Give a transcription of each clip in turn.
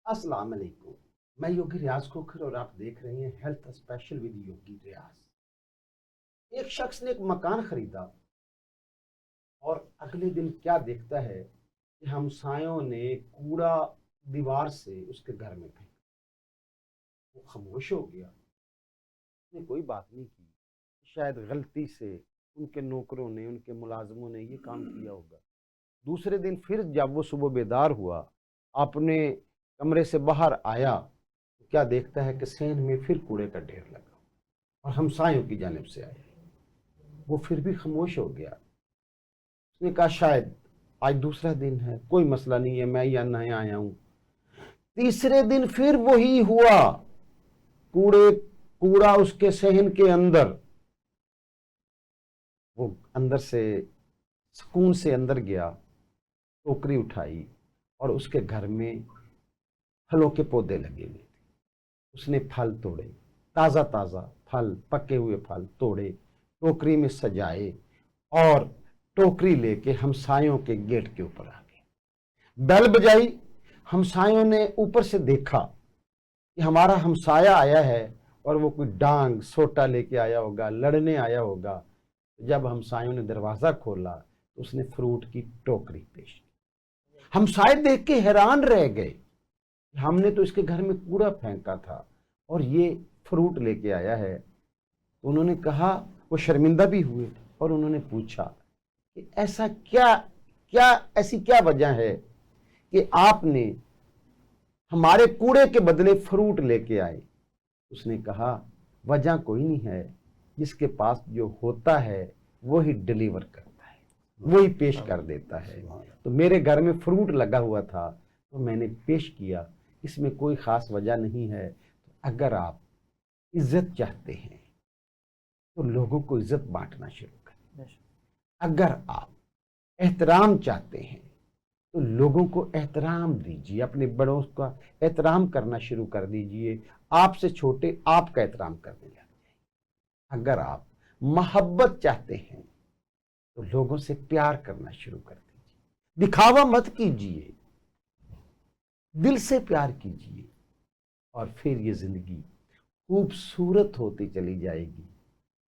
अस्सलाम वालेकुम। मैं योगी रियाज खोखर और आप देख रहे हैं हेल्थ स्पेशल विद योगी रियाज। एक शख्स ने एक मकान खरीदा और अगले दिन क्या देखता है कि हमसायों ने कूड़ा दीवार से उसके घर में फेंका। वो खामोश हो गया, उसने कोई बात नहीं की। शायद गलती से उनके नौकरों ने, उनके मुलाजमों ने ये काम किया होगा। दूसरे दिन फिर जब वो सुबह बेदार हुआ, अपने कमरे से बाहर आया, तो क्या देखता है कि सेन में फिर कूड़े का ढेर लगा और हमसायों की जानिब से आया। वो फिर भी खामोश हो गया। उसने कहा शायद आज दूसरा दिन है, कोई मसला नहीं है, मैं यहाँ नया आया हूं। तीसरे दिन फिर वही हुआ, कूड़ा उसके सहन के अंदर। वो अंदर से सुकून से अंदर गया, टोकरी उठाई और उसके घर में फलों के पौधे लगे हुए थे। उसने फल तोड़े, ताज़ा ताज़ा फल, पके हुए फल तोड़े, टोकरी में सजाए और टोकरी लेके हमसायों के गेट के ऊपर आ गए। बेल बजाई। हमसायों ने ऊपर से देखा कि हमारा हमसाया आया है और वो कोई डांग सोटा लेके आया होगा, लड़ने आया होगा। जब हमसायों ने दरवाज़ा खोला तो उसने फ्रूट की टोकरी पेश की। हमसाए देख के हैरान रह गए, हमने तो इसके घर में कूड़ा फेंका था और ये फ्रूट लेके आया है। तो उन्होंने कहा, वो शर्मिंदा भी हुए और उन्होंने पूछा कि ऐसा ऐसी क्या वजह है कि आपने हमारे कूड़े के बदले फ्रूट लेके आए। उसने कहा, वजह कोई नहीं है, जिसके पास जो होता है वही डिलीवर करता है, वही पेश कर देता है। तो मेरे घर में फ्रूट लगा हुआ था तो मैंने पेश किया, इसमें कोई खास वजह नहीं है। तो अगर आप इज्जत चाहते हैं तो लोगों को इज्जत बांटना शुरू करें। अगर आप एहतराम चाहते हैं तो लोगों को एहतराम दीजिए, अपने बड़ों का एहतराम करना शुरू कर दीजिए। आपसे छोटे आपका एहतराम करने लग जाए। अगर आप मोहब्बत चाहते हैं तो लोगों से प्यार करना शुरू कर दीजिए। दिखावा मत कीजिए, दिल से प्यार कीजिए और फिर ये जिंदगी खूबसूरत होती चली जाएगी,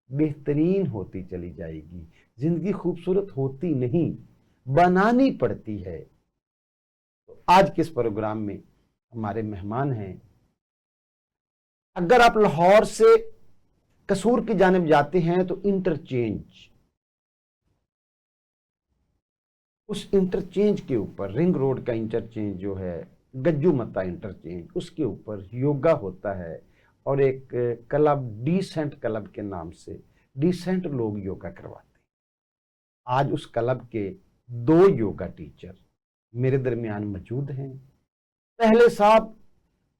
बेहतरीन होती चली जाएगी। जिंदगी खूबसूरत होती नहीं, बनानी पड़ती है। तो आज के इस प्रोग्राम में हमारे मेहमान हैं। अगर आप लाहौर से कसूर की जानिब जाते हैं तो इंटरचेंज, उस इंटरचेंज के ऊपर, रिंग रोड का इंटरचेंज जो है, गज्जू मत्ता इंटरचेंज, उसके ऊपर योगा होता है और एक क्लब, डिसेंट क्लब के नाम से डिसेंट लोग योगा करवाते हैं। आज उस क्लब के 2 योगा टीचर मेरे दरमियान मौजूद हैं। पहले साहब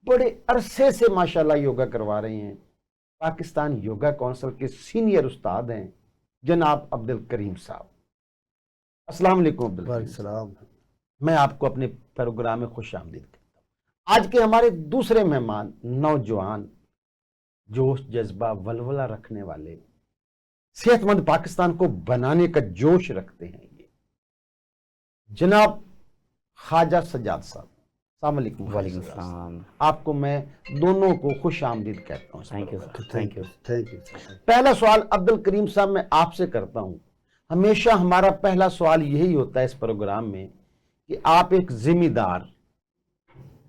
बड़े अरसे से माशाल्लाह योगा करवा रहे हैं, पाकिस्तान योगा काउंसिल के सीनियर उस्ताद हैं जनाब अब्दुल करीम साहब। अस्सलाम वालेकुम अब्दुल करीम साहब, मैं आपको अपने प्रोग्राम में खुश आमदीद करता हूँ। आज के हमारे दूसरे मेहमान नौजवान, जोश जज्बा वलवला रखने वाले, सेहतमंद पाकिस्तान को बनाने का जोश रखते हैं, ये जनाब ख्वाजा सज्जाद साहब। अस्सलाम वालेकुम। वालेकुम सलाम। आपको मैं दोनों को खुश आमदीद कहता हूँ। Thank you sir, thank you. पहला सवाल अब्दुल करीम साहब मैं आपसे करता हूँ। हमेशा हमारा पहला सवाल यही होता है इस प्रोग्राम में कि आप एक जिम्मेदार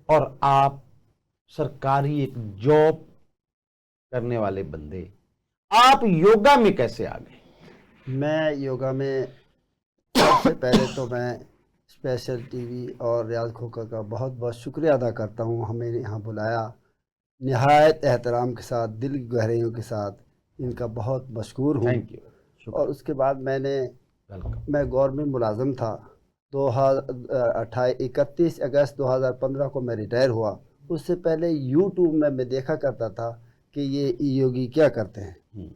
और आप सरकारी एक जॉब करने वाले बंदे, आप योगा में कैसे आ गए? मैं योगा में सबसे पहले तो मैं स्पेशल टीवी और रियाज खोखर का बहुत बहुत शुक्रिया अदा करता हूँ, हमें यहाँ बुलाया। निहायत एहतराम के साथ, दिल की गहराइयों के साथ इनका बहुत मशकूर हूँ। Thank you. और उसके बाद मैं गवर्नमेंट मुलाजम था। 31 अगस्त 2015 को मैं रिटायर हुआ। उससे पहले यूट्यूब में मैं देखा करता था कि ये योगी क्या करते हैं,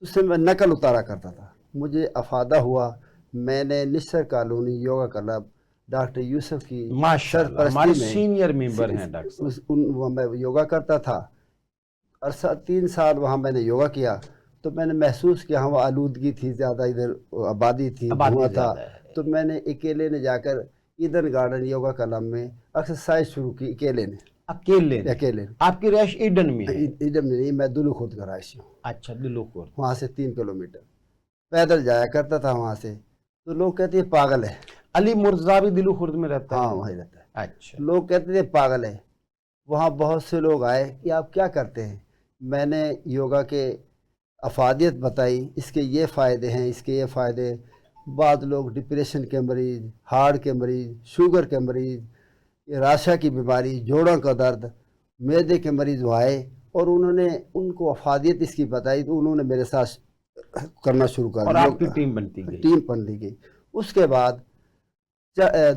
उससे मैं नकल उतारा करता था। मुझे अफादा हुआ, मैंने Nisar colony yoga club doctor Yusuf की माशाल्लाह सीनियर मेंबर हैं डॉक्टर, मैं योगा करता था। और 3 साल वहाँ मैंने योगा किया तो मैंने महसूस किया वहाँ आलूदगी थी ज़्यादा, इधर आबादी थी, धुआं था। तो मैंने अकेले ने जाकर ईडन गार्डन योगा क्लब में एक्सरसाइज शुरू की अकेले ने। अकेले अकेले। आपकी रैश ईडन में है? इधर नहीं, मैं दुलू खुद का रहायशी हूँ। अच्छा, दिलोखुर। वहाँ से 3 किलोमीटर पैदल जाया करता था वहाँ से। तो लोग कहते हैं पागल है। अली मुर्तजा भी दिलोखुर में रहता हाँ है? वहीं रहता है। अच्छा। लोग कहते थे पागल है। वहाँ बहुत से लोग आए कि आप क्या करते हैं। मैंने योगा के अफादियत बताई, इसके ये फ़ायदे हैं, इसके ये फ़ायदे। बाद लोग डिप्रेशन के मरीज़, हार्ट के मरीज़, शुगर के मरीज़, निराशा की बीमारी, जोड़ों का दर्द, मैदे के मरीज़ वो आए और उन्होंने उनको अफादियत इसकी बताई, तो उन्होंने मेरे साथ करना शुरू कर और दिया। आपकी टीम बनती गई? टीम बन ली गई। उसके बाद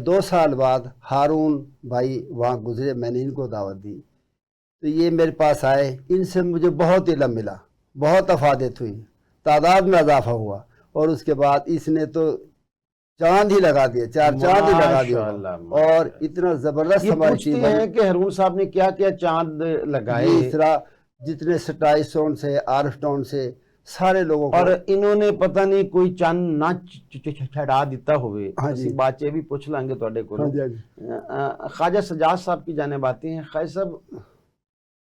2 साल बाद हारून भाई वहाँ गुजरे, मैंने इनको दावत दी तो ये मेरे पास आए। इनसे मुझे बहुत इल्म मिला, बहुत अफादत हुई, तादाद में इजाफा हुआ। और उसके बाद इसने तो चांद ही लगा दिया, 4 चांद ही लगा दिया। माशाअल्लाह, और इतना ज़बरदस्त ये हमारी पूछते टीम हैं कि हारून साहब ने क्या क्या चांद लगाए, इस तरह जितने स्टाई स्टोन से, आर स्टोन से, सारे लोगों को। और इन्होंने पता नहीं कोई चांद ना चढ़ा दिता होवे। हाँ ਅਸੀਂ जी। बाचे भी पूछ लांगे ਤੁਹਾਡੇ हाँ ਕੋਲੋਂ। जी, हाँ जी। ख्वाजा सजाद साहब की जाने बातें हैं। ख्वाजा साहब,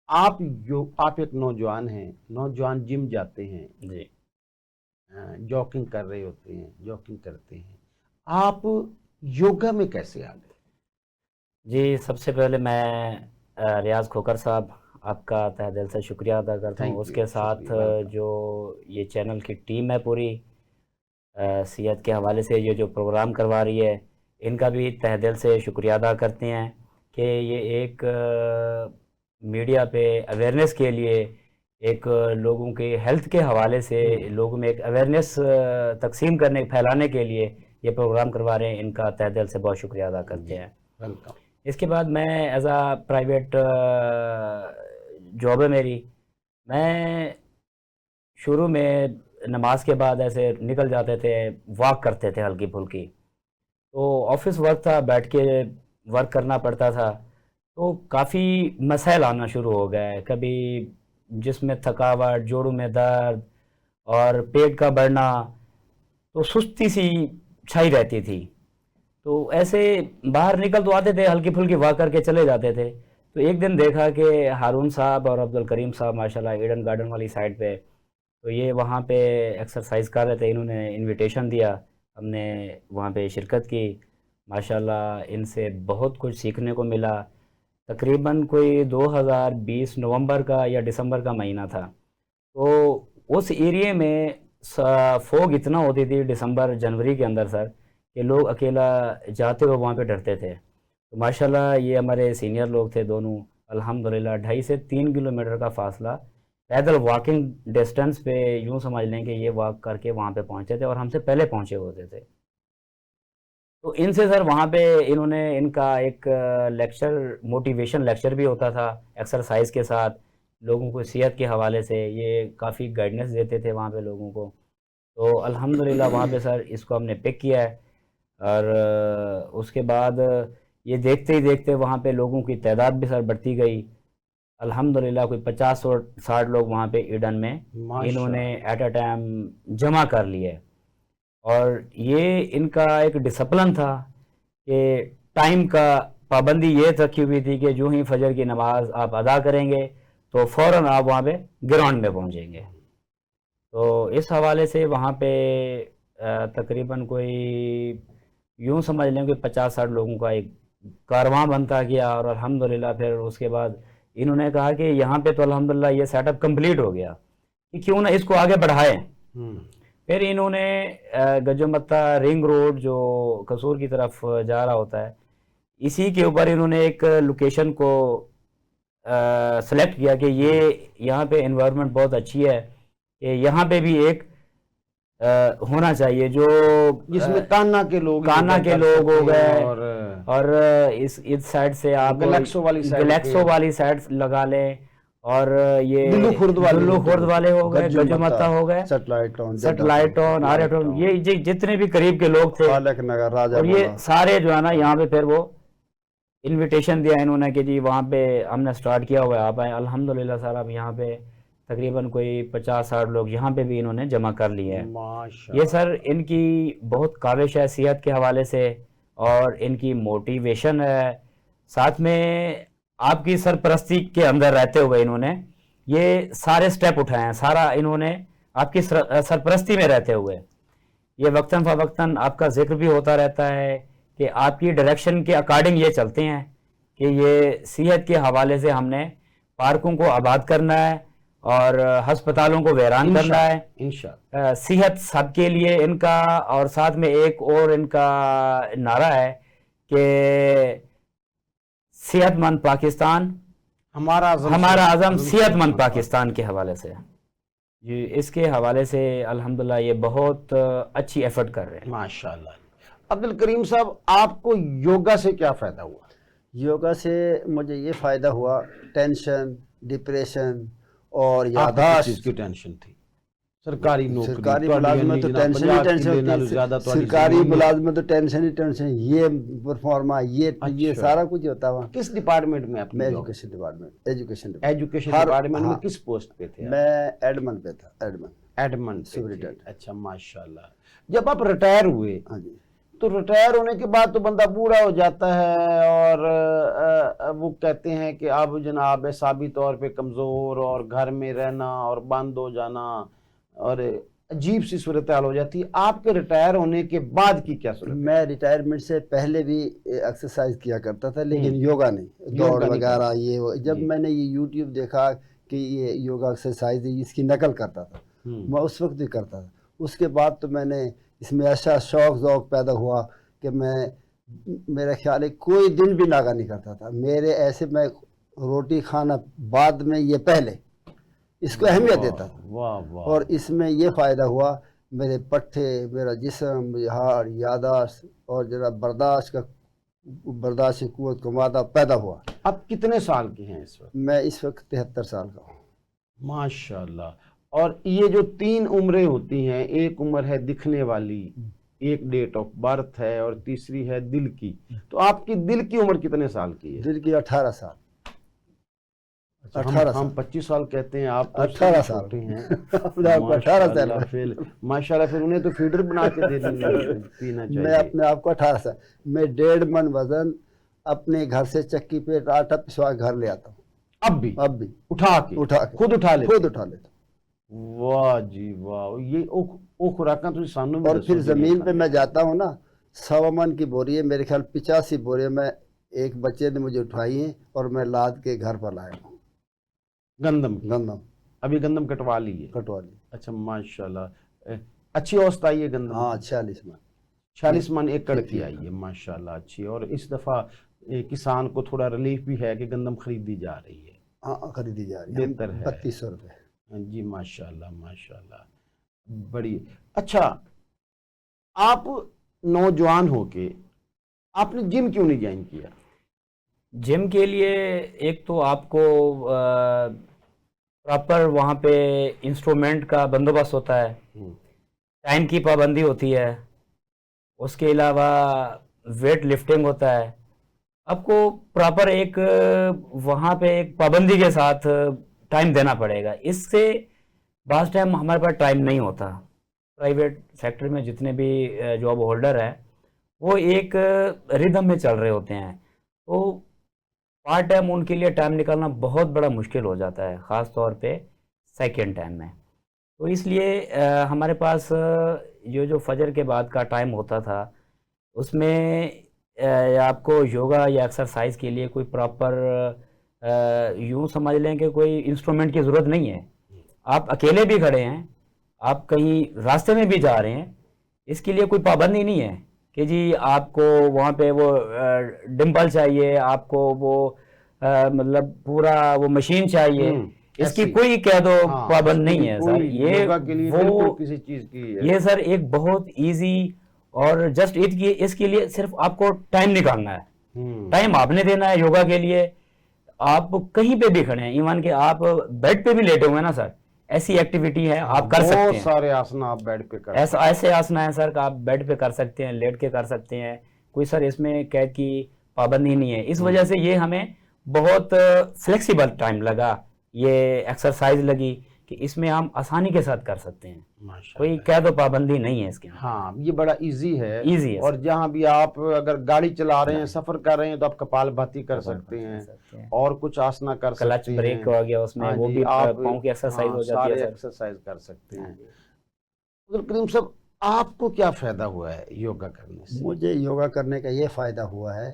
आप एक नौजवान हैं, नौजवान जिम जाते हैं जी। जॉगिंग कर रहे होते हैं, जॉगिंग करते हैं, आप योगा में कैसे आ गए? जी, सबसे पहले मैं रियाज खोकर साहब आपका तहे दिल से शुक्रिया अदा करता Thank हूँ। you, उसके साथ शुक्रिया, welcome। जो ये चैनल की टीम है पूरी, सेहत के हवाले से ये जो प्रोग्राम करवा रही है, इनका भी तहे दिल से शुक्रिया अदा करते हैं कि ये एक मीडिया पे अवेयरनेस के लिए, एक लोगों के हेल्थ के हवाले से लोगों में एक अवेयरनेस तकसीम करने, फैलाने के लिए ये प्रोग्राम करवा रहे हैं। इनका तहे दिल से बहुत शुक्रिया अदा करते हैं। वेलकम। इसके बाद मैं एज आ प्राइवेट जॉब है मेरी। मैं शुरू में नमाज के बाद ऐसे निकल जाते थे, वॉक करते थे हल्की फुल्की। तो ऑफिस वर्क था, बैठ के वर्क करना पड़ता था, तो काफ़ी मसाइल आना शुरू हो गए। कभी जिसमें थकावट, जोड़ों में दर्द और पेट का बढ़ना, तो सुस्ती सी छाई रहती थी। तो ऐसे बाहर निकल तो आते थे, हल्की फुल्की वॉक करके चले जाते थे। तो एक दिन देखा कि हारून साहब और अब्दुल करीम साहब माशाल्लाह ईडन गार्डन वाली साइड पे, तो ये वहाँ पे एक्सरसाइज कर रहे थे। इन्होंने इनविटेशन दिया, हमने वहाँ पे शिरकत की। माशाल्लाह इनसे बहुत कुछ सीखने को मिला। तकरीबन कोई 2020 नवंबर का या दिसंबर का महीना था। तो उस एरिए में फोग इतना होती थी दिसंबर जनवरी के अंदर सर, कि लोग अकेला जाते हुए वहाँ पे डरते थे। तो माशाल्लाह ये हमारे सीनियर लोग थे दोनों, अल्हम्दुलिल्लाह 2.5 से 3 किलोमीटर का फासला पैदल वॉकिंग डिस्टेंस पे, यूँ समझ लें कि ये वॉक करके वहाँ पे पहुँचे थे और हमसे पहले पहुँचे होते थे। तो इनसे सर वहाँ पे इन्होंने, इनका एक लेक्चर, मोटिवेशन लेक्चर भी होता था एक्सरसाइज के साथ, लोगों को सेहत के हवाले से ये काफ़ी गाइडेंस देते थे वहाँ पे लोगों को। तो अल्हम्दुलिल्लाह वहाँ पे सर इसको हमने पिक किया है। और उसके बाद ये देखते ही देखते वहाँ पे लोगों की तादाद भी सर बढ़ती गई। अल्हम्दुलिल्लाह कोई 50 और 60 लोग वहाँ पे ईडन में इन्होंने एट अ टाइम जमा कर लिए। और ये इनका एक डिसिप्लिन था कि टाइम का पाबंदी ये रखी हुई थी कि जो ही फजर की नमाज आप अदा करेंगे तो फ़ौरन आप वहाँ पे ग्राउंड में पहुँचेंगे। तो इस हवाले से वहाँ पे तकरीबन कोई यूँ समझ लें कि 50-60 लोगों का एक कारवां बनता गया। और अल्हम्दुलिल्लाह फिर उसके बाद इन्होंने कहा कि यहाँ पे तो अल्हम्दुलिल्लाह ये सेटअप कंप्लीट हो गया, कि क्यों ना इसको आगे बढ़ाएं। फिर इन्होंने गजोमत्ता रिंग रोड जो कसूर की तरफ जा रहा होता है, इसी के ऊपर इन्होंने एक लोकेशन को सेलेक्ट किया कि ये यहाँ पे एनवायरनमेंट बहुत अच्छी है, कि यहाँ पे भी एक होना चाहिए जो जिसमें कान्हा के लोग हो गए। और इस साइड से आप गलेक्सो वाली साइड लगा लें, और ये दुल्लू खुर्द वाले हो गए, गजोमत्ता हो गए, सेटेलाइट ऑन, आरेटोन, ये जितने भी करीब के लोग थे, और ये सारे जो है ना यहाँ पे फिर वो इनविटेशन दिया इन्होंने कि जी वहाँ पे हमने स्टार्ट किया हुआ है, आप आए। अल्हम्दुलिल्लाह सर अब यहाँ पे तकरीबन कोई 50-60 लोग यहाँ पे भी इन्होंने जमा कर लिए हैं। ये सर इनकी बहुत काविश है सेहत के हवाले से, और इनकी मोटिवेशन है। साथ में آپ کی سرپرستی کے اندر رہتے ہوئے انہوں نے یہ سارے سٹیپ اٹھائے ہیں, سارا انہوں نے آپ کی سرپرستی میں رہتے ہوئے. یہ وقتاً فوقتاً آپ کا ذکر بھی ہوتا رہتا ہے کہ آپ کی ڈائریکشن کے اکارڈنگ یہ چلتے ہیں کہ یہ صحت کے حوالے سے ہم نے پارکوں کو آباد کرنا ہے اور ہسپتالوں کو ویران کرنا ہے. انشاءاللہ صحت سب کے لیے ان کا, اور ساتھ میں ایک اور ان کا نعرہ ہے کہ صحت مند پاکستان ہمارا عزم صحت مند پاکستان کے حوالے سے. یہ اس کے حوالے سے الحمدللہ یہ بہت اچھی ایفرٹ کر رہے ہیں. ماشاءاللہ. عبدالکریم صاحب, آپ کو یوگا سے کیا فائدہ ہوا؟ یوگا سے مجھے یہ فائدہ ہوا, ٹینشن, ڈپریشن اور آپ کو کس یاداشت. چیز کی ٹینشن تھی؟ سرکاری نوکری, سرکاری ملازمت تو ٹینشن ہی ٹینشن ہوتی ہے, سرکاری ملازمت تو ٹینشن ہی ٹینشن, یہ پرفارما, یہ سارا کچھ ہوتا ہے. کس ڈپارٹمنٹ میں آپ میں ایجوکیشن ڈپارٹمنٹ, ایجوکیشن ڈپارٹمنٹ میں کس پوسٹ پہ تھے؟ میں ایڈمن پہ تھا, ایڈمن سپرنٹینڈنٹ. اچھا ماشاءاللہ. جب آپ ریٹائر ہوئے ہاں جی, تو ریٹائر ہونے کے بعد تو بندہ بوڑھا ہو جاتا ہے اور وہ کہتے ہیں کہ اب جناب اعصابی طور پہ کمزور, اور گھر میں رہنا اور بند ہو جانا اور عجیب سی صورتحال ہو جاتی ہے. آپ کے ریٹائر ہونے کے بعد کی کیا صورت؟ میں ریٹائرمنٹ سے پہلے بھی ایکسرسائز کیا کرتا تھا, لیکن یوگا نہیں, دوڑ وغیرہ یہ. جب میں نے یہ یوٹیوب دیکھا کہ یہ یوگا ایکسرسائز ہے, اس کی نقل کرتا تھا, میں اس وقت بھی کرتا تھا. اس کے بعد تو میں نے اس میں ایسا شوق ذوق پیدا ہوا کہ میرا خیال ہے کوئی دن بھی ناغہ نہیں کرتا تھا میرے ایسے. میں روٹی کھانا بعد میں, یہ پہلے اس کو اہمیت دیتا تھا. اور اس میں یہ فائدہ ہوا, میرے پٹھے, میرا جسم, ہار, یاداشت اور ذرا برداشت کی قوت کو مادہ پیدا ہوا. آپ کتنے سال کے ہیں اس وقت؟ میں اس وقت 73 سال کا ہوں. ماشاءاللہ. اور یہ جو 3 عمریں ہوتی ہیں, ایک عمر ہے دکھنے والی, ایک ڈیٹ آف برتھ ہے, اور تیسری ہے دل کی, تو آپ کی دل کی عمر کتنے سال کی ہے؟ دل کی 18 سال. ہم 25 سال کہتے ہیں, آپ 18 سال ہیں. 18 سال. ماشاءاللہ, پھر انہیں تو فیڈر بنا کے دے پینا چاہیے. میں اپنے آپ کو 18 سال, میں 1.5 من وزن اپنے گھر سے چکی پہ آٹا پسوا گھر لے آتا ہوں. اب بھی اٹھا کے خود اٹھا لیتا ہوں. واہ جی واہ. یہ او خوراکاں تو سانوں میں. اور پھر زمین پہ میں جاتا ہوں نا, 100 من کی بوری ہے, میرے خیال 85 بوریاں میں ایک بچے نے مجھے اٹھائی ہیں اور میں لاد کے گھر پر لایا ہوں. گندم ابھی گندم کٹوا لی ہے؟ کٹوا لی. اچھا ماشاءاللہ. اچھی اوسط آئی ہے گندم؟ ہاں 46 من. 46 من ایکڑ کی آئی ہے ماشاءاللہ, اچھی. اور اس دفعہ کسان کو تھوڑا ریلیف بھی ہے کہ گندم خریدی جا رہی ہے. ہاں خریدی جا رہی ہے, بہتر ہے. 3200 روپے. جی ماشاءاللہ ماشاءاللہ, بڑی اچھا. آپ نوجوان ہو کے آپ نے جم کیوں نہیں جوائن کیا؟ جم کے لیے ایک تو آپ کو پراپر وہاں پہ انسٹرومنٹ کا بندوبست ہوتا ہے, ٹائم کی پابندی ہوتی ہے, اس کے علاوہ ویٹ لفٹنگ ہوتا ہے. آپ کو پراپر ایک وہاں پہ ایک پابندی کے ساتھ ٹائم دینا پڑے گا. اس سے بعض ٹائم ہمارے پاس ٹائم نہیں ہوتا. پرائیویٹ سیکٹر میں جتنے بھی جاب ہولڈر ہیں وہ ایک ردم میں چل رہے ہوتے ہیں, تو پارٹ ٹائم ان کے لیے ٹائم نکالنا بہت بڑا مشکل ہو جاتا ہے, خاص طور پہ سیکنڈ ٹائم میں. تو اس لیے ہمارے پاس یہ جو فجر کے بعد کا ٹائم ہوتا تھا, اس میں آپ کو یوگا یا ایکسرسائز کے لیے کوئی پراپر یوں سمجھ لیں کہ کوئی انسٹرومنٹ کی ضرورت نہیں ہے. آپ اکیلے بھی کھڑے ہیں, آپ کہیں راستے میں بھی جا رہے ہیں, اس کے لیے کوئی پابندی نہیں ہے کہ جی آپ کو وہاں پہ وہ ڈمبل چاہیے, آپ کو وہ مطلب پورا وہ مشین چاہیے, اس کی کوئی قید و پابند نہیں ہے سر. یہ سر ایک بہت ایزی اور جسٹ اس کے لیے صرف آپ کو ٹائم نکالنا ہے, ٹائم آپ نے دینا ہے یوگا کے لیے. آپ کہیں پہ بھی کھڑے ہیں, ایون کہ آپ بیڈ پہ بھی لیٹے ہوئے ہیں نا سر, ایسی ایکٹیویٹی ہے آپ کر سکتے ہیں. بہت سارے آسنا آپ بیڈ پہ کر سکتے ہیں. ایسے آسنا ہے سر کہ آپ بیڈ پہ کر سکتے ہیں, لیٹ کے کر سکتے ہیں, کوئی سر اس میں قید کی پابندی نہیں ہے. اس وجہ سے یہ ہمیں بہت فلیکسیبل ٹائم لگا, یہ ایکسرسائز لگی کہ اس میں ہم آسانی کے ساتھ کر سکتے ہیں, ماشاء کوئی اللہ. قید و پابندی نہیں ہے اس کے. ہاں یہ بڑا ایزی ہے. ایزی ہے اور جہاں بھی آپ اگر گاڑی چلا رہے ہیں, سفر کر رہے ہیں, تو آپ کپال بھاتی کر سکتے ہیں اور کچھ آسنا کر کلچ سکتے ہیں. بریک ہو گیا اس میں, ہاں وہ جی, بھی آپ پاؤں کی ایکسرسائز ہو جاتی ہے سارے سر. ایکسرسائز کر سکتے ہیں. عبد الکریم صاحب, آپ کو کیا فائدہ ہوا ہے یوگا کرنے سے؟ مجھے یوگا کرنے کا یہ فائدہ ہوا ہے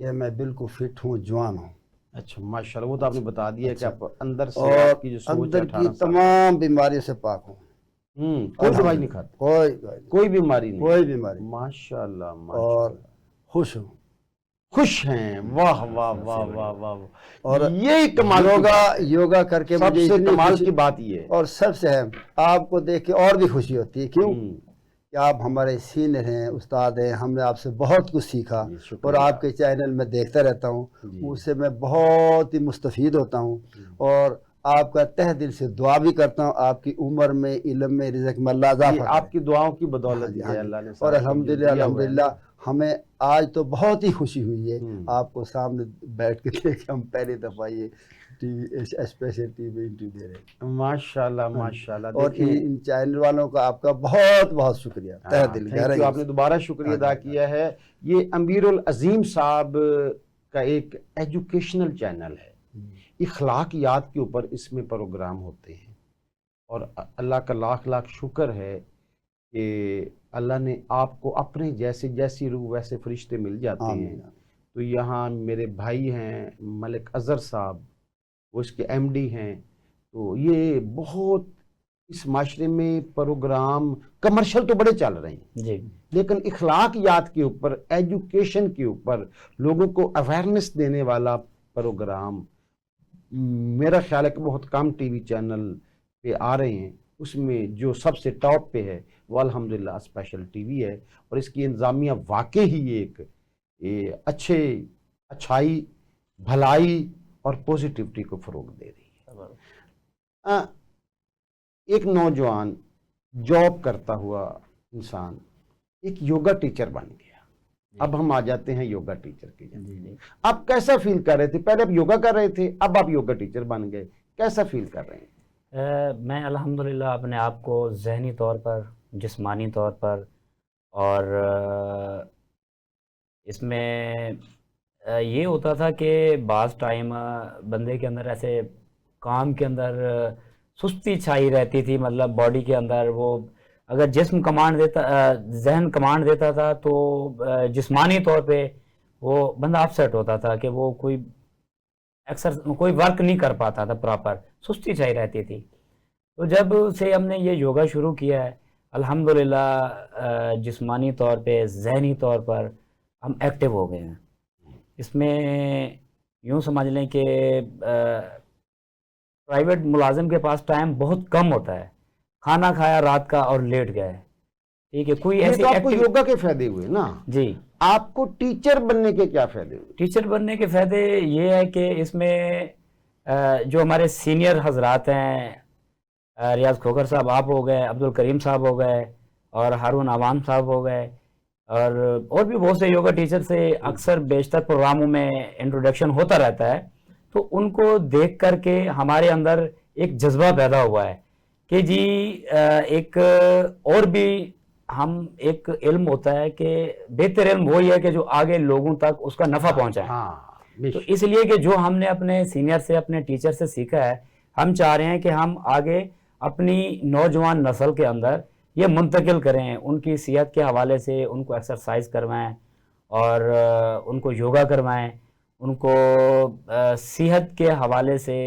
کہ میں بالکل فٹ ہوں, جوان ہوں, اچھا ماشاء اللہ, وہ تو آپ نے بتا دیا ہے کہ اچھا. آپ اندر سے اور آپ کی جو سوچ ہے اندر کی 18 سال. تمام بیماریوں سے پاک ہوں. کوئی دوائی نہیں کھاتے؟ کوئی بیماری نہیں؟ کوئی بیماری نہیں. ماشاء اللہ اور ماشاء اللہ. خوش ہوں. خوش ہیں, واہ واہ واہ واہ واہ. اور یہی کمال کی بات ہے. یوگا کر کے سب مجھے سے اتنی کمال خوشی, کی بات یہ ہے. اور سب سے اہم آپ کو دیکھ کے اور بھی خوشی ہوتی ہے. کیوں ہوں. کہ آپ ہمارے سینئر ہیں, استاد ہیں, ہم نے آپ سے بہت کچھ سیکھا. جی, شکریہ. اور آپ کے چینل میں دیکھتا رہتا ہوں, جی. اس سے میں بہت ہی مستفید ہوتا ہوں. اور آپ کا تہ دل سے دعا بھی کرتا ہوں, آپ کی عمر میں, علم میں, رزق میں اللہ اضافہ یہ کرے. آپ کی دعاؤں کی ہاں بدولت جی, ہی ہاں ہے, جی. اللہ نے اور سارا کچھ جو دیا ہوا ہے الحمدللہ نا. ہمیں آج تو بہت ہی خوشی ہوئی ہے ہوں. آپ کو سامنے بیٹھ کے دیکھ, ہم پہلی دفعہ یہ T V special T V interview دے رہے ہیں. ماشاء اللہ ماشاء اللہ. اور دیکھیں, ان چینل والوں کا آپ کا بہت بہت شکریہ, تہ دل تھینک گہرائی یو, آپ نے سے. دوبارہ شکریہ ادا کیا ہے. یہ امیر العظیم صاحب کا ایک ایجوکیشنل چینل ہے, اخلاقیات کے اوپر اس میں پروگرام ہوتے ہیں. اور اللہ کا لاکھ لاکھ شکر ہے کہ اللہ نے آپ کو اپنے جیسی روح ویسے فرشتے مل جاتے ہیں. آمین. تو یہاں میرے بھائی ہیں ملک اظہر صاحب, وہ اس کے ایم ڈی ہیں. تو یہ بہت اس معاشرے میں پروگرام کمرشل تو بڑے چل رہے ہیں جی, لیکن اخلاقیات کے اوپر, ایجوکیشن کے اوپر لوگوں کو اویئرنیس دینے والا پروگرام میرا خیال ہے کہ بہت کم ٹی وی چینل پہ آ رہے ہیں. اس میں جو سب سے ٹاپ پہ ہے وہ الحمدللہ اسپیشل ٹی وی ہے. اور اس کی انتظامیہ واقعی ہی ایک اچھائی, بھلائی اور پوزیٹیوٹی کو فروغ دے رہی ہے. ایک نوجوان جاب کرتا ہوا انسان ایک یوگا ٹیچر بن گیا. اب ہم آ جاتے ہیں یوگا ٹیچر کے جانے. آپ کیسا فیل کر رہے تھے؟ پہلے آپ یوگا کر رہے تھے, اب آپ یوگا ٹیچر بن گئے, کیسا فیل کر رہے ہیں؟ میں الحمدللہ اپنے آپ کو ذہنی طور پر, جسمانی طور پر, اور اس میں یہ ہوتا تھا کہ بعض ٹائم بندے کے اندر ایسے کام کے اندر سستی چھائی رہتی تھی, مطلب باڈی کے اندر وہ اگر جسم کمانڈ دیتا, ذہن کمانڈ دیتا تھا تو جسمانی طور پہ وہ بندہ اپسیٹ ہوتا تھا کہ وہ کوئی ورک نہیں کر پاتا تھا پراپر, سستی چھائی رہتی تھی. تو جب سے ہم نے یہ یوگا شروع کیا ہے الحمدللہ جسمانی طور پہ, ذہنی طور پر ہم ایکٹیو ہو گئے ہیں. اس میں یوں سمجھ لیں کہ پرائیویٹ ملازم کے پاس ٹائم بہت کم ہوتا ہے, کھانا کھایا رات کا اور لیٹ گئے, ٹھیک ہے. کوئی یہ ایسی تو آپ کو یوگا کے فائدے ہوئے نا. جی, آپ کو ٹیچر بننے کے کیا فائدے ہوئے؟ ٹیچر بننے کے فائدے یہ ہے کہ اس میں جو ہمارے سینئر حضرات ہیں, ریاض کھوکر صاحب آپ ہو گئے, عبد الکریم صاحب ہو گئے, اور ہارون عوام صاحب ہو گئے, اور بھی بہت سے یوگا ٹیچر سے اکثر بیشتر پروگراموں میں انٹروڈکشن ہوتا رہتا ہے. تو ان کو دیکھ کر کے ہمارے اندر ایک جذبہ پیدا ہوا ہے کہ جی ایک اور بھی ہم ایک علم ہوتا ہے کہ بہتر علم وہی ہے کہ جو آگے لوگوں تک اس کا نفع پہنچائے. تو اس لیے کہ جو ہم نے اپنے سینئر سے, اپنے ٹیچر سے سیکھا ہے, ہم چاہ رہے ہیں کہ ہم آگے اپنی نوجوان نسل کے اندر یہ منتقل کریں, ان کی صحت کے حوالے سے ان کو ایکسرسائز کروائیں, اور ان کو یوگا کروائیں, ان کو صحت کے حوالے سے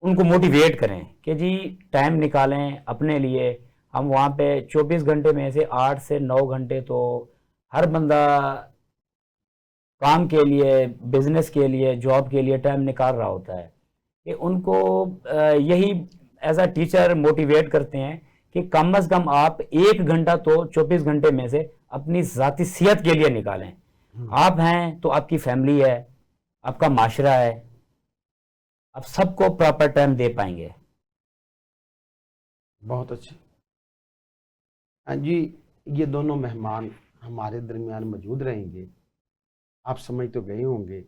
ان کو موٹیویٹ کریں کہ جی ٹائم نکالیں اپنے لیے. ہم وہاں پہ 24 گھنٹے میں سے 8 سے 9 گھنٹے تو ہر بندہ کام کے لیے, بزنس کے لیے, جاب کے لیے ٹائم نکال رہا ہوتا ہے. کہ ان کو یہی ایز اے ٹیچر موٹیویٹ کرتے ہیں کہ کم از کم آپ 1 گھنٹہ تو 24 گھنٹے میں سے اپنی ذاتی صحت کے لیے نکالیں. آپ ہیں تو آپ کی فیملی ہے, آپ کا معاشرہ ہے, آپ سب کو پراپر ٹائم دے پائیں گے. بہت اچھا. ہاں جی, یہ دونوں مہمان ہمارے درمیان موجود رہیں گے. آپ سمجھ تو گئے ہوں گے,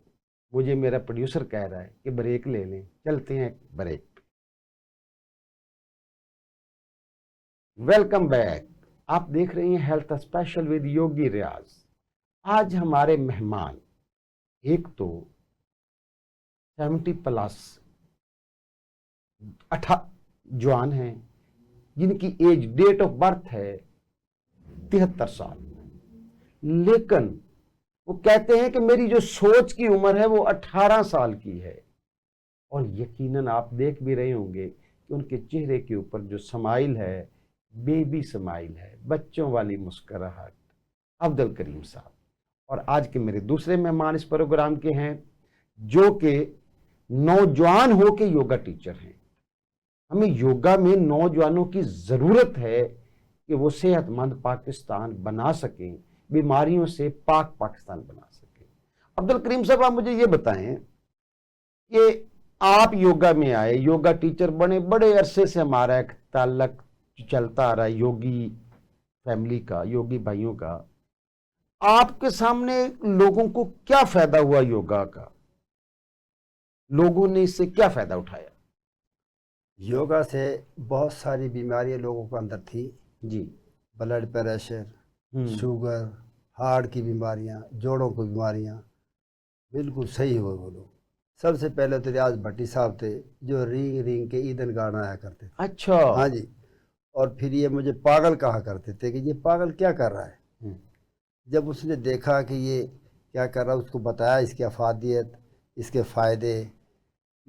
مجھے میرا پروڈیوسر کہہ رہا ہے کہ بریک لے لیں, چلتے ہیں بریک. Welcome back. आप देख रहे हैं हेल्थ स्पेशल विद योगी रियाज। आज हमारे मेहमान एक तो 70 प्लस जवान हैं जिनकी एज डेट ऑफ बर्थ है 73 साल, लेकिन वो कहते हैं कि मेरी जो सोच की उम्र है वो 18 साल की है। और यकीनन आप देख भी रहे होंगे कि उनके चेहरे के ऊपर जो स्माइल है, बेबी स्माइल है, बच्चों वाली मुस्कुराहट। अब्दुल करीम साहब। और आज के मेरे दूसरे मेहमान इस प्रोग्राम के हैं जो कि नौजवान हो के योगा टीचर हैं। हमें योगा में नौजवानों की ज़रूरत है कि वो सेहतमंद पाकिस्तान बना सकें, बीमारियों से पाक पाकिस्तान बना सकें। अब्दुल करीम साहब, आप मुझे ये बताएं कि आप योगा में आए, योगा टीचर बने, बड़े अरसे से हमारा एक ताल्लुक चलता आ रहा है योगी फैमिली का, योगी भाइयों का। आपके सामने लोगों को क्या फायदा हुआ योगा का? लोगों ने इससे क्या फायदा उठाया? योगा से बहुत सारी बीमारियां लोगों के अंदर थी जी। ब्लड प्रेशर, शुगर, हार्ट की बीमारियां, जोड़ों की बीमारियां बिल्कुल सही हुए वो लोग। सबसे पहले तो रियाज भट्टी साहब थे जो रिंग रिंग के ईंधन गाना आया करते थे। अच्छा। हाँ जी। और फिर ये मुझे पागल कहा करते थे कि ये पागल क्या कर रहा है। जब उसने देखा कि ये क्या कर रहा है, उसको बताया इसकी अफादियत, इसके फ़ायदे,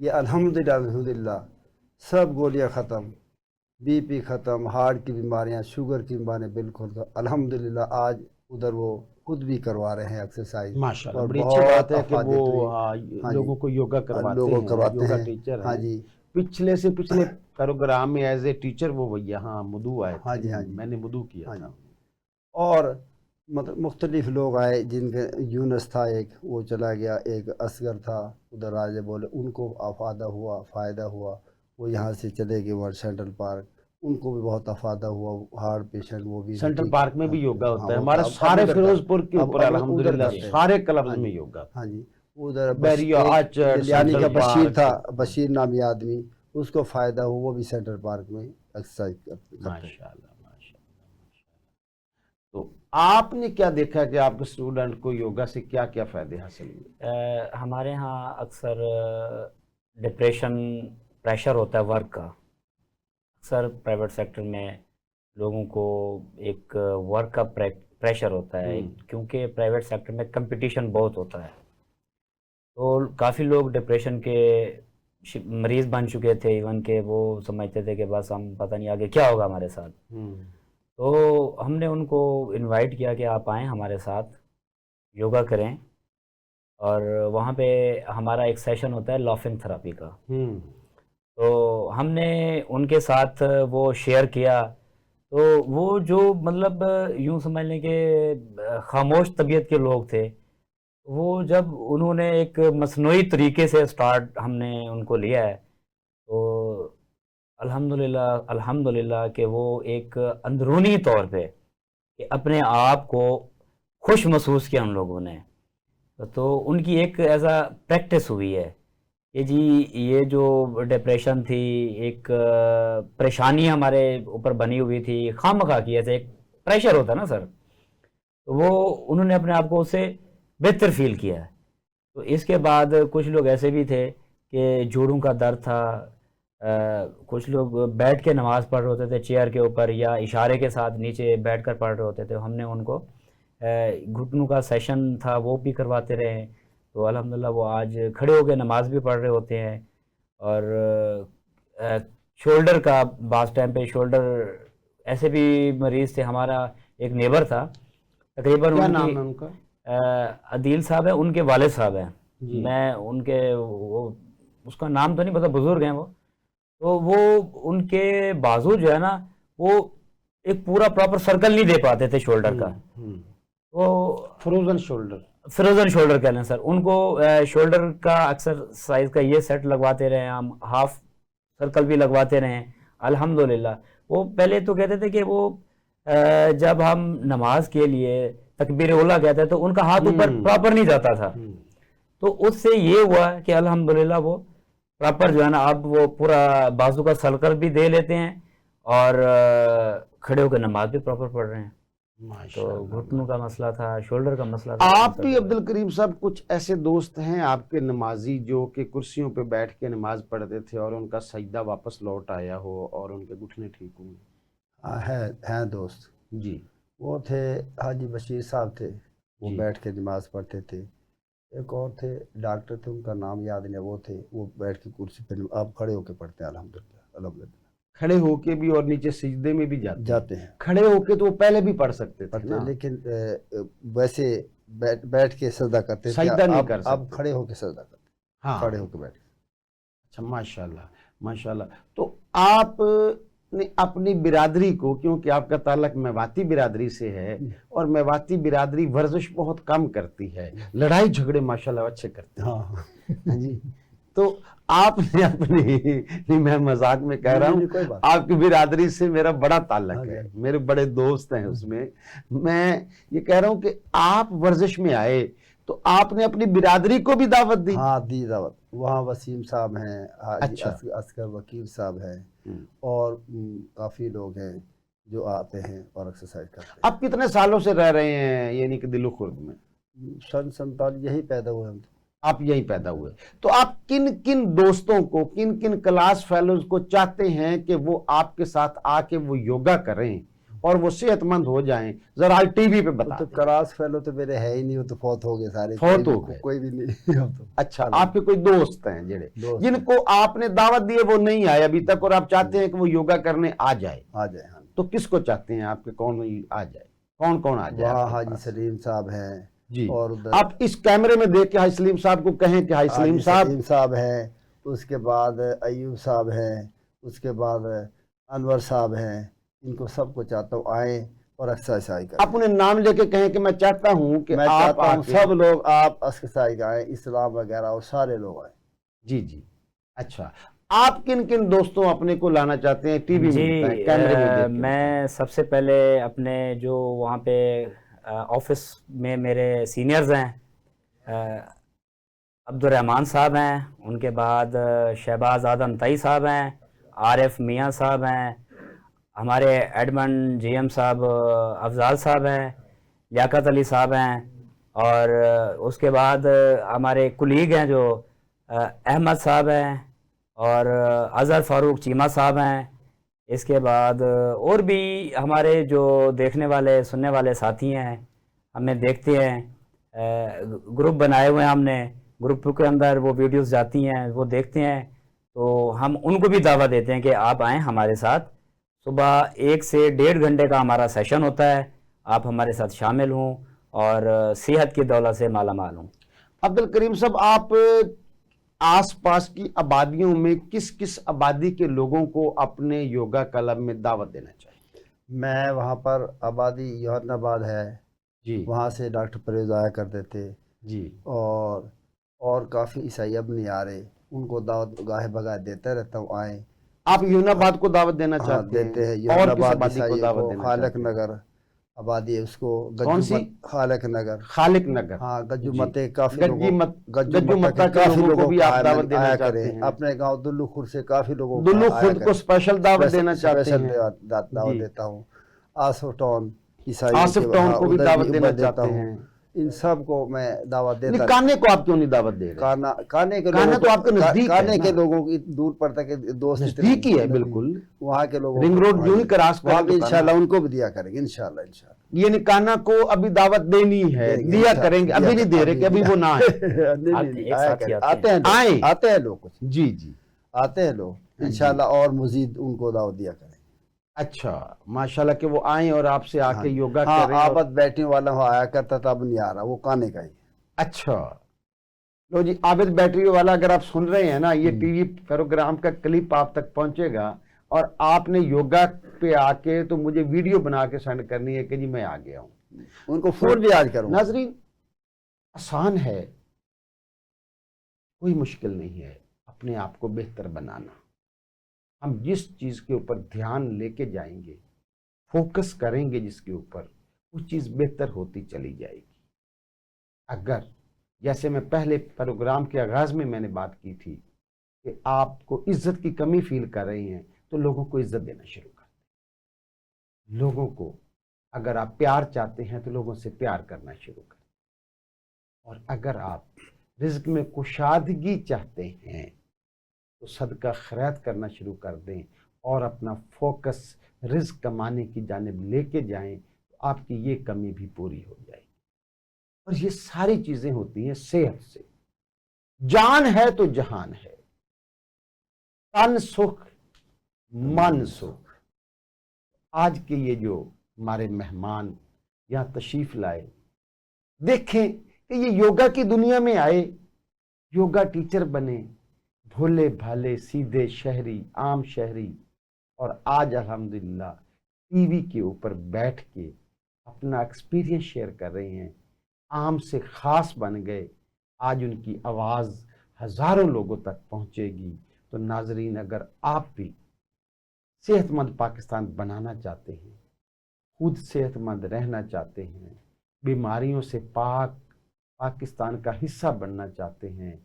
ये अल्हम्दुलिल्लाह सब गोलियां ख़त्म, बीपी ख़त्म, हार्ट की बीमारियां, शुगर की बीमारियां बिल्कुल अल्हम्दुलिल्लाह। आज उधर वो खुद भी करवा रहे हैं एक्सरसाइज। माशाल्लाह, और बड़ी अच्छी बहुत बात है कि अफादियत वो हुई। हाँ, लोगों को योगा करवाते हैं, योगा टीचर हाँ हैं। जी। पिछले से पिछले प्रोग्राम में एज ए टीचर वो यहाँ मधु आए थे। हाँ जी, हाँ जी। मैंने मधु किया हाँ था। जी। और मतलब मुख्तलिफ लोग आए, जिनके यूनस था एक, वो चला गया, एक असगर था उधर राजे बोले, उनको अफादा हुआ, फ़ायदा हुआ, वो यहाँ से चले गए वहाँ सेंट्रल पार्क, उनको भी बहुत अफादा हुआ। हार्ट पेशेंट वो भी सेंट्रल ठीक। पार्क में भी योगा हाँ, होता है। वो हमारे अब सारे उधर फिरोजपुर के अब ऊपर उधर अल्हम्दुलिल्लाह करते हैं। सारे क्लब्स हाँ में जी, योगा। हाँ जी। उधर बैरिया, एक आर्चर, लिलियानी का सेंट्रल बशीर था, पार्क। बशीर नामी आदमी, उसको फ़ायदा हुआ, वो भी सेंट्रल पार्क में एक्सरसाइज करते हैं। माशाल्लाह, माशाल्लाह। तो आपने क्या देखा कि आपके स्टूडेंट को योगा से क्या क्या फायदे हासिल हुए? हमारे यहाँ अक्सर डिप्रेशन, प्रेशर होता है वर्क का। अक्सर प्राइवेट सेक्टर में लोगों को एक वर्क का प्रेशर होता है, क्योंकि प्राइवेट सेक्टर में कंपटीशन बहुत होता है। तो काफ़ी लोग डिप्रेशन के मरीज़ बन चुके थे, इवन के वो समझते थे कि बस हम पता नहीं आगे क्या होगा हमारे साथ। तो हमने उनको इनवाइट किया कि आप आएँ हमारे साथ, योगा करें। और वहाँ पे हमारा एक सेशन होता है लाफिंग थेरेपी का। तो हमने उनके साथ वो शेयर किया। तो वो जो मतलब यूँ समझ लें कि खामोश तबीयत के लोग थे, वो जब उन्होंने एक मसनूई तरीके से स्टार्ट हमने उनको लिया है, तो अल्हम्दुलिल्लाह अल्हम्दुलिल्लाह कि वो एक अंदरूनी तौर पे कि अपने आप को खुश महसूस किया उन लोगों ने। तो उनकी एक ऐसा प्रैक्टिस हुई है कि जी ये जो डिप्रेशन थी, एक परेशानी हमारे ऊपर बनी हुई थी खामखा की, ऐसे एक प्रेशर होता है ना सर, तो वो उन्होंने अपने आप को उससे बेहतर फील किया है। तो इसके बाद कुछ लोग ऐसे भी थे कि जोड़ों का दर्द था, कुछ लोग बैठ के नमाज़ पढ़ रहे होते थे चेयर के ऊपर, या इशारे के साथ नीचे बैठकर पढ़ रहे होते थे। हमने उनको घुटनों का सेशन था वो भी करवाते रहे। तो अल्हम्दुलिल्लाह वो आज खड़े होकर नमाज भी पढ़ रहे होते हैं। और शोल्डर का बास टाइम पे शोल्डर, ऐसे भी मरीज़ थे। हमारा एक नेबर था, तकरीबन क्या उनकी नाम है उनका? अदील साहब है, उनके वालिद साहब हैं। जी। मैं उनके वो उसका नाम तो नहीं पता, बुज़ुर्ग हैं वो। तो वो उनके बाजू जो है ना, वो एक पूरा प्रॉपर सर्कल नहीं दे पाते थे शोल्डर का। वो फ्रोजन शोल्डर, फ्रोजन शोल्डर कह लें सर उनको। शोल्डर का अक्सर साइज का ये सेट लगवाते रहे हम, हाफ सर्कल भी लगवाते रहे अल्हम्दुलिल्लाह। वो पहले तो कहते थे कि वो जब हम नमाज के लिए तकबीर उला कहते तो उनका हाथ ऊपर प्रॉपर नहीं जाता था। तो उससे ये हुआ कि अल्हम्दुलिल्लाह वो प्रॉपर जो है ना, अब वो पूरा बाजू का सर्कल भी दे लेते हैं। और खड़े होकर नमाज भी प्रॉपर पढ़ रहे हैं। तो माशाल्लाह। घुटनों का मसला था, शोल्डर का मसला था। आप भी अब्दुल करीम साहब कुछ ऐसे दोस्त हैं आपके नमाजी जो कि कुर्सियों पे बैठ के नमाज पढ़ते थे और उनका सजदा वापस लौट आया हो और उनके घुटने ठीक हुए? हाँ, हैं दोस्त। जी वो थे हाजी बशीर साहब थे, वो जी। बैठ के नमाज पढ़ते थे। एक और थे डॉक्टर थे, उनका नाम याद नहीं, वो थे, वो बैठ के कुर्सी पे, अब खड़े होके पढ़ते हैं अल्हम्दुलिल्लाह अल्हम्दुलिल्लाह। खड़े होके भी और नीचे सिजदे में भी जाते हैं। हैं खड़े होके तो वो पहले भी पढ़ सकते थे पढ़ते, ना, लेकिन वैसे बैठ के सजदा करते थे। सजदा नहीं अब कर अब सकते। खड़े होके सजदा करते, हाँ। खड़े होके बैठ। अच्छा, माशाल्लाह माशाल्लाह। तो आपने अपनी बिरादरी को, क्योंकि आपका ताल्लुक मेवाती बिरादरी से है और मेवाती बिरादरी वर्जिश बहुत कम करती है, लड़ाई झगड़े माशाल्लाह अच्छे करते हैं। हाँ हाँ जी। तो आपने अपनी, नहीं मैं मजाक में कह रहा नहीं, हूँ, नहीं, कोई बात आपकी बिरादरी से मेरा बड़ा ताल्लुक हाँ है, जी। मेरे बड़े दोस्त हैं उसमें। मैं ये कह रहा हूँ कि आप वर्जिश में आए तो आपने अपनी बिरादरी को भी दावत दी? हाँ, दी दावत। वहाँ वसीम साहब हैं, हाजी अच्छा। असगर वकील साहब हैं, हम्म। और काफ़ी लोग हैं जो आते हैं और एक्सरसाइज करते आप कितने सालों से रह रहे हैं यानी कि दिलो खुर्द में? हैं। सन 47 यही पैदा हुए हम तो। आप यहीं पैदा हुए। तो आप किन किन दोस्तों को, किन किन क्लास फेलोज को चाहते हैं कि वो आपके साथ आके वो योगा करें और वो सेहतमंद हो जाएं? जरा आज टीवी पे वो बता तो दें। क्लास फेलो तो मेरे है ही नहीं, वो तो फौत हो गए सारे, फौत कोई हो भी- गए। कोई भी नहीं अब तो। अच्छा, आपके कोई दोस्त हैं जेड़े दोस्त जिनको आपने दावत दी है वो नहीं आए अभी तक और आप चाहते हैं कि वो योगा करने आ जाए? आ जाए। हाँ, तो किसको चाहते हैं आपके, कौन आ जाए, कौन कौन आ जाए वहाँ आपके हाजी पास? सलीम साहब हैं, जी। और उधर आप इस कैमरे में देख के हाजी सलीम साहब को कहें कि हाजी सलीम हाजी साहब। सलीम साहब हैं, उसके बाद अयूब साहब हैं, उसके बाद अनवर साहब हैं। इनको सबको चाहता हूँ आए और एक्सरसाइज करें। आप उन्हें नाम लेके कहें कि मैं चाहता हूं कि मैं आप चाहता हूँ आके। सब लोग आप एक्सरसाइज आए, इस्लाम वगैरह और सारे लोग आए। जी जी। अच्छा, आप किन किन दोस्तों अपने को लाना चाहते हैं? टीवी जी, में बताएं, कैमरे में देख के बताएं। मैं सबसे पहले अपने जो वहाँ पे ऑफिस में मेरे सीनियर्स हैं, अब्दुर्रहमान साहब हैं, उनके बाद शहबाज आदम तई साहब हैं, आरिफ मियाँ साहब हैं, हमारे एडमंड जीएम साहब अफजाल साहब हैं, लियाकत अली साहब हैं, और उसके बाद हमारे कुलीग हैं जो अहमद साहब हैं, और अज़हर फ़ारूक चीमा साहब हैं। इसके बाद और भी हमारे जो देखने वाले सुनने वाले साथी हैं, हमें देखते हैं, ग्रुप बनाए हुए हैं हमने, ग्रुप के अंदर वो वीडियोस जाती हैं, वो देखते हैं, तो हम उनको भी दावा देते हैं कि आप आएँ हमारे साथ। सुबह 1 से 1.5 घंटे का हमारा सेशन होता है, आप हमारे साथ शामिल हों और सेहत की दौलत से माला माल हों। अब्दुल करीम साहब, आप आसपास की आबादियों में किस किस आबादी के लोगों को अपने योगा क्लब में दावत देना चाहिए? मैं वहाँ पर आबादी योहनाबाद है, जी वहाँ से डॉक्टर परवेज आया करते थे, जी। और काफ़ी ईसाई अब नहीं आ रहे, उनको दावत गाहे बगाहे देता रहता हूँ आए। आप यूनाबाद को दावत देना हाँ, चाहते देते हैं। हैं? और किस योहनाबाद आबादी को ईसाइयों दावत को, देना खालक चाहते हैं? नगर आबादी है, उसको कौन सी? खालक नगर। खालिक नगर। हाँ, गज्जू जी। मते काफी गज्जी लोगों मत- गज्जू गज्जू मत्ता मत्ता के के काफी लोगों को लोगों भी को आप दावत देना आया चाहते करें। हैं? अपने गांव दुल्लुखुर से काफी लोगों को दुल्लू आया खुर्द को करें। स्पेशल दावत देना चाहते स्पेशल हैं? दावत जी। देता हूँ। आसफ टाउन ईसाइयों आसिफ के, टाउन हाँ, को भी उधर दावत भी देना देता चाहते हूँ। हैं? इन सब को मैं दावत देता। काने को आप क्यों नहीं दावत दे रहे? काने के काना लोगों तो आपके नजदीक है काने के ना? लोगों की दूर पड़ता है कि दोस्त नजदीक ही है बिल्कुल। वहाँ के लोगों रिंग को, रोड हाँ यूं ही जी, क्रॉस वहाँ करें भी तो इंशाल्लाह काना। उनको भी दिया करेंगे इंशाल्लाह। ये निकाना को अभी दावत देनी है, देंगे, दिया इंशाल्लाह, करेंगे, अभी नहीं दे रहे कि अभी वो ना आए। नहीं, एक आया साथ ही करें। आते हैं। आए। आते हैं लोग, कुछ जी जी। आते हैं लोग इंशाल्लाह, और मजीद उनको दावत दिया करें। अच्छा, माशाल्लाह कि वो आए और आपसे आके हाँ, योगा हाँ, करें। और आबद बैठने वाला वो आया करता था, अब नहीं आ रहा, वो काने का ही। अच्छा, लो जी, आबिद बैटरी वाला, अगर आप सुन रहे हैं ना, ये टीवी प्रोग्राम का क्लिप आप तक पहुंचेगा और आपने योगा पे आके तो मुझे वीडियो बना के सेंड करनी है कि जी मैं आ गया हूं। उनको फोन भी आज करूँ। नाजरीन, आसान है, कोई मुश्किल नहीं है अपने आप को बेहतर बनाना। हम जिस चीज के ऊपर ध्यान लेके जाएंगे, फोकस करेंगे जिसके ऊपर, वो चीज बेहतर होती चली जाएगी। अगर जैसे मैं पहले प्रोग्राम के आगाज में मैंने बात की थी कि आपको इज्जत की कमी फील कर रही हैं, तो लोगों को इज्जत देना शुरू कर दें। लोगों को, अगर आप प्यार चाहते हैं तो लोगों से प्यार करना शुरू करें, और अगर आप रिज्क में कुशादगी चाहते हैं तो सदका खैरात करना शुरू कर दें और अपना फोकस रिज्क कमाने की जानिब लेके जाएं, तो आपकी ये कमी भी पूरी हो जाएगी। और ये सारी चीजें होती हैं सेहत से। जान है तो जहान है, तन सुख मन सुख। आज के ये जो हमारे मेहमान यहाँ तशरीफ लाए, देखें कि ये योगा की दुनिया में आए, योगा टीचर बने, भोले भाले सीधे शहरी, आम शहरी, और आज अल्हम्दुलिल्लाह टीवी के ऊपर बैठ के अपना एक्सपीरियंस शेयर कर रहे हैं, आम से खास बन गए। आज उनकी आवाज़ हज़ारों लोगों तक पहुंचेगी। तो नाजरीन, अगर आप भी सेहतमंद पाकिस्तान बनाना चाहते हैं, खुद सेहतमंद रहना चाहते हैं, बीमारियों से पाक पाकिस्तान का हिस्सा बनना चाहते हैं,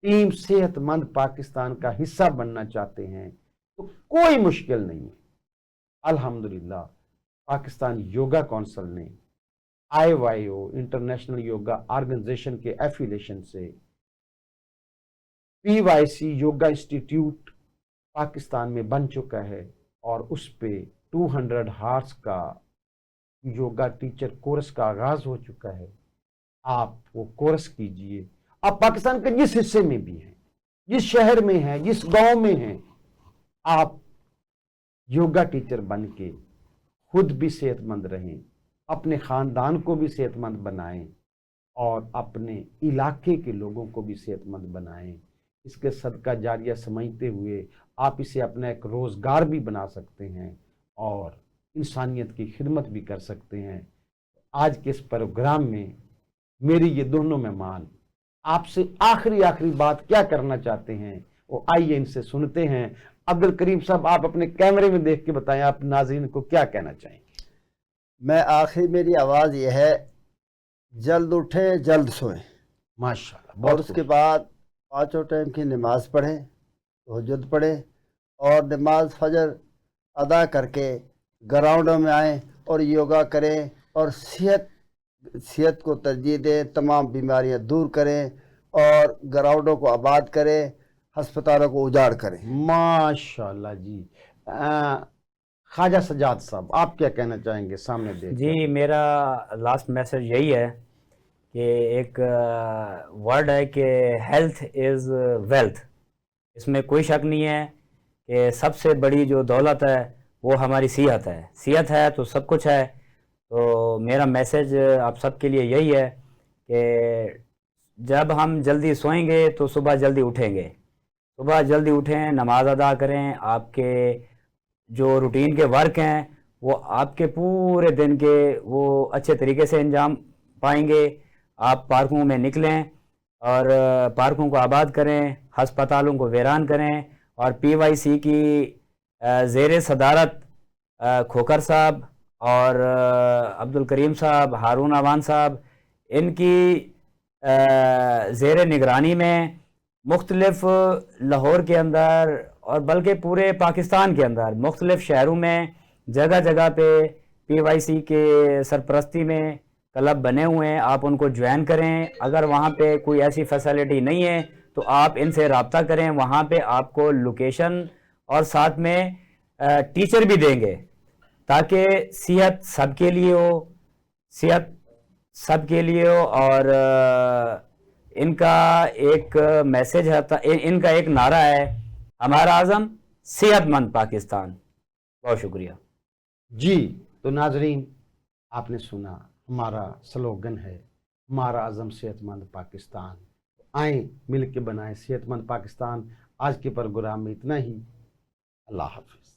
टीम सेहतमंद पाकिस्तान का हिस्सा बनना चाहते हैं, तो कोई मुश्किल नहीं है। अल्हम्दुलिल्लाह पाकिस्तान योगा काउंसिल ने IYO इंटरनेशनल योगा ऑर्गेनाइजेशन के एफिलिएशन से PYC योगा इंस्टीट्यूट पाकिस्तान में बन चुका है, और उस पे 200 हार्स का योगा टीचर कोर्स का आगाज हो चुका है। आप वो कोर्स कीजिए। आप पाकिस्तान के जिस हिस्से में भी हैं, जिस शहर में हैं, जिस गांव में हैं, आप योगा टीचर बन के खुद भी सेहतमंद रहें, अपने ख़ानदान को भी सेहतमंद बनाएं और अपने इलाके के लोगों को भी सेहतमंद बनाएं। इसके सदका जारिया समझते हुए आप इसे अपना एक रोज़गार भी बना सकते हैं और इंसानियत की खिदमत भी कर सकते हैं। आज के इस प्रोग्राम में मेरी ये दोनों मेहमान आपसे आखिरी बात क्या करना चाहते हैं, वो आइए इनसे सुनते हैं। अब्दुल करीम साहब, आप अपने कैमरे में देख के बताएं, आप नाज़रीन को क्या कहना चाहेंगे? मैं आखिर मेरी आवाज़ यह है, जल्द उठें जल्द सोएं माशाल्लाह। और उसके बाद 5 टाइम की नमाज़ पढ़ें, तहज्जुद पढ़ें और नमाज फजर अदा करके ग्राउंडों में आएँ और योगा करें और सेहत को तरजीह दें, तमाम बीमारियां दूर करें और ग्राउंडों को आबाद करें, हस्पतालों को उजाड़ करें। माशाल्लाह जी। ख्वाजा सजाद साहब, आप क्या कहना चाहेंगे? सामने देख जी, मेरा लास्ट मैसेज यही है कि एक वर्ड है कि हेल्थ इज़ वेल्थ। इसमें कोई शक नहीं है कि सबसे बड़ी जो दौलत है वो हमारी सेहत है। सेहत है तो सब कुछ है। तो मेरा मैसेज आप सबके लिए यही है कि जब हम जल्दी सोएंगे तो सुबह जल्दी उठेंगे। सुबह जल्दी उठें, नमाज अदा करें, आपके जो रूटीन के वर्क हैं वो आपके पूरे दिन के वो अच्छे तरीके से अंजाम पाएंगे। आप पार्कों में निकलें और पार्कों को आबाद करें, हस्पतालों को वीरान करें और PYC की ज़ेर सदारत खोखर साहब और अब्दुल करीम साहब, हारून आवान साहब, इनकी ज़ेर निगरानी में मुख्तलिफ लाहौर के अंदर और बल्कि पूरे पाकिस्तान के अंदर मुख्तलिफ शहरों में जगह जगह पे PYC के सरपरस्ती में क्लब बने हुए हैं। आप उनको ज्वाइन करें। अगर वहाँ पे कोई ऐसी फैसिलिटी नहीं है तो आप इनसे रब्ता करें। वहाँ पे आपको लोकेशन और साथ में टीचर भी देंगे ताकि सेहत सबके लिए हो, सेहत सबके लिए हो। और इनका एक मैसेज है, इनका एक नारा है, हमारा आज़म सेहतमंद पाकिस्तान। बहुत शुक्रिया जी। तो नाजरीन, आपने सुना, हमारा स्लोगन है हमारा आज़म सेहतमंद पाकिस्तान। आएँ मिल के बनाएं सेहतमंद पाकिस्तान। आज के प्रोग्राम में इतना ही। अल्लाह हाफ़िज़।